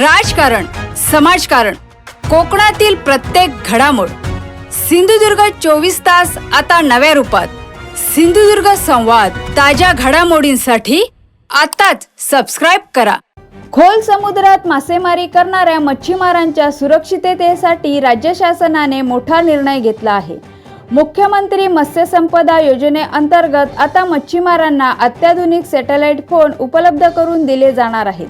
राजकारण, समाजकारण, कोकणातील प्रत्येक घडामोड. सिंधुदुर्ग 24 तास आता नव्या रूपात. सिंधुदुर्ग संवाद, ताज्या घडामोडींसाठी आताच सबस्क्राइब करा. खोल समुद्रात मासेमारी करणाऱ्या मच्छीमारांच्या सुरक्षिततेसाठी राज्य शासनाने मोठा निर्णय घेतला आहे. मुख्यमंत्री मत्स्य संपदा योजनेअंतर्गत आता मच्छीमारांना अत्याधुनिक सॅटेलाइट फोन उपलब्ध करून दिले जाणार आहेत.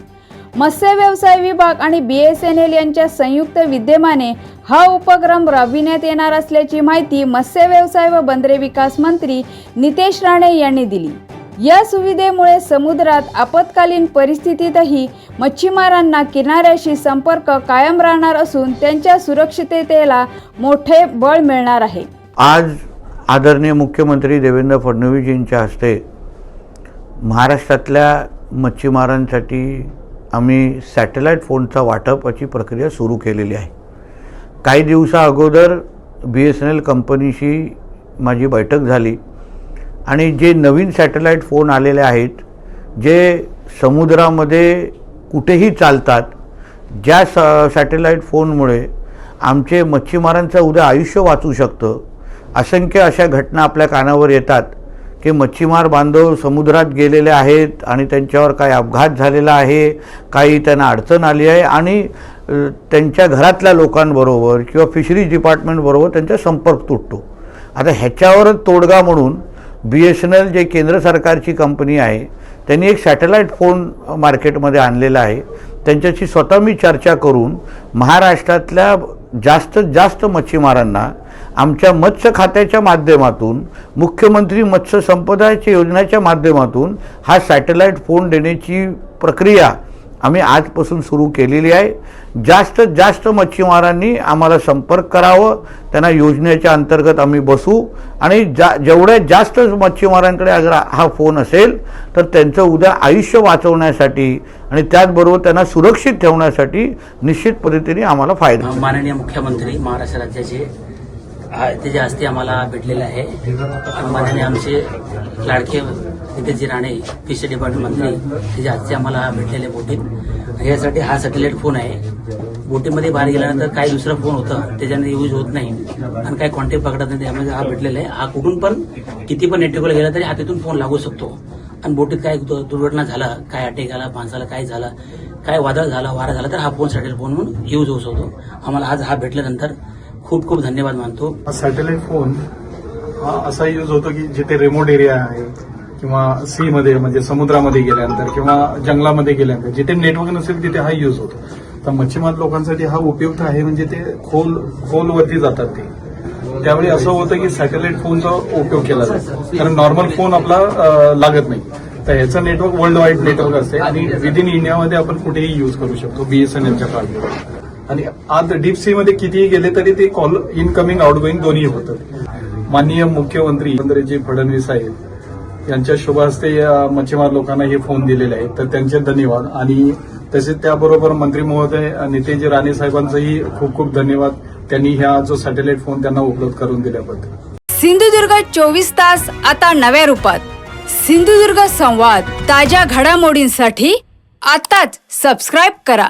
मत्स्य व्यवसाय विभाग आणि BSNL यांच्या संयुक्त विद्यमाने हा उपक्रम राबविण्यात येणार असल्याची माहिती मत्स्य व्यवसाय व बंदरे विकास मंत्री नितेश राणे यांनी दिली. या सुविधेमुळे समुद्रात आपत्कालीन परिस्थितीतही मच्छीमारांना किनाऱ्याशी संपर्क कायम राहणार असून त्यांच्या सुरक्षिततेला मोठे बळ मिळणार आहे. आज आदरणीय मुख्यमंत्री देवेंद्र फडणवीसजींच्या हस्ते महाराष्ट्रातल्या मच्छीमारांसाठी आम्ही सॅटेलाइट फोनचा वाटपाची प्रक्रिया सुरू केलेली आहे. काही दिवसा अगोदर BSNL कंपनीशी माझी बैठक झाली आणि जे नवीन सॅटेलाइट फोन आलेले आहेत, जे समुद्रामध्ये कुठेही चालतात, ज्या सॅटेलाइट फोनमुळे आमचे मच्छीमारांचं उद्या आयुष्य वाचू शकतं. असंख्य अशा घटना आपल्या कानावर येतात की मच्छीमार बांधव समुद्रात गेलेले आहेत आणि त्यांच्यावर काही अपघात झालेला आहे, काही त्यांना अडचण आली आहे आणि त्यांच्या घरातल्या लोकांबरोबर किंवा फिशरीज डिपार्टमेंटबरोबर त्यांचा संपर्क तुटतो. आता ह्याच्यावरच तोडगा म्हणून BSNL जे केंद्र सरकारची कंपनी आहे त्यांनी एक सॅटेलाइट फोन मार्केटमध्ये आणलेला आहे. त्यांच्याशी स्वतः मी चर्चा करून महाराष्ट्रातल्या जास्तीत जास्त मच्छीमारांना आमच्या मत्स्य खात्याच्या माध्यमातून, मुख्यमंत्री मत्स्य संपदाच्या योजनेच्या माध्यमातून हा सॅटेलाइट फोन देण्याची प्रक्रिया आम्ही आजपासून सुरू केलेली आहे. जास्तीत जास्त मच्छीमारांनी आम्हाला संपर्क करावं, त्यांना योजनेच्या अंतर्गत आम्ही बसू आणि जेवढ्या जास्त मच्छीमारांकडे अगर हा फोन असेल तर त्यांचं उद्या आयुष्य वाचवण्यासाठी आणि त्याचबरोबर त्यांना सुरक्षित ठेवण्यासाठी निश्चित पद्धतीने आम्हाला फायदा. माननीय मुख्यमंत्री महाराष्ट्र राज्याचे त्याच्या हस्ते आम्हाला भेटलेले आहे. माननीय आमचे लाडके नितेशजी राणे फिशरी डिपार्टमेंट मंत्री त्याच्या हस्ते आम्हाला भेटलेले बोटीत. यासाठी हा सॅटेलाइट फोन आहे. बोटीमध्ये बाहेर गेल्यानंतर काही दुसरा फोन होतं त्याच्याने यूज होत नाही आणि काही कॉन्टॅक्ट पकडत नाही, त्यामुळे हा भेटलेला आहे. हा कुठून पण किती पण नेटवर्कला गेला तरी हा तिथून फोन लागू शकतो आणि बोटीत काय दुर्घटना झाला, काय अटॅक आला, माणसाला काय झाला, काय वादळ झाला, वारा झाला तर हा फोन सॅटेलाइट फोन म्हणून यूज होऊ शकतो. आम्हाला आज हा भेटल्यानंतर खूप खूप धन्यवाद मानतो. सॅटेलाइट फोन हा असा यूज होतो की जिथे रिमोट एरिया आहे किंवा सी मध्ये म्हणजे समुद्रामध्ये गेल्यानंतर किंवा जंगलामध्ये गेल्यानंतर जिथे नेटवर्क नसेल तिथे हा यूज होतो. तर मच्छीमार लोकांसाठी हा उपयुक्त आहे. म्हणजे ते खोलवरती जातात ते, त्यावेळी असं होतं की सॅटेलाइट फोनचा उपयोग केला जातो कारण नॉर्मल फोन आपला लागत नाही. तर ह्याचं नेटवर्क वर्ल्ड वाईड नेटवर्क असते आणि विदिन इंडियामध्ये आपण कुठेही यूज करू शकतो BSNLच्या कार्डवर. आणि आज डीप सी मध्ये कितीही गेले तरी ते कॉल इनकमिंग आउटगोईंग दोन्ही होतं. माननीय मुख्यमंत्री देवेंद्रजी फडणवीस साहेब यांच्या शुभ हस्ते मच्छीमार लोकांना हे फोन दिलेले आहेत, तर त्यांचे धन्यवाद. आणि तसेच त्याबरोबर मंत्री महोदय नितेशजी राणे साहेबांचंही खूप खूप धन्यवाद. त्यांनी हा जो सॅटेलाइट फोन त्यांना उपलब्ध करून दिल्याबद्दल. सिंधुदुर्ग 24 तास आता नव्या रूपात. सिंधुदुर्ग संवाद, ताज्या घडामोडींसाठी आताच सबस्क्राइब करा.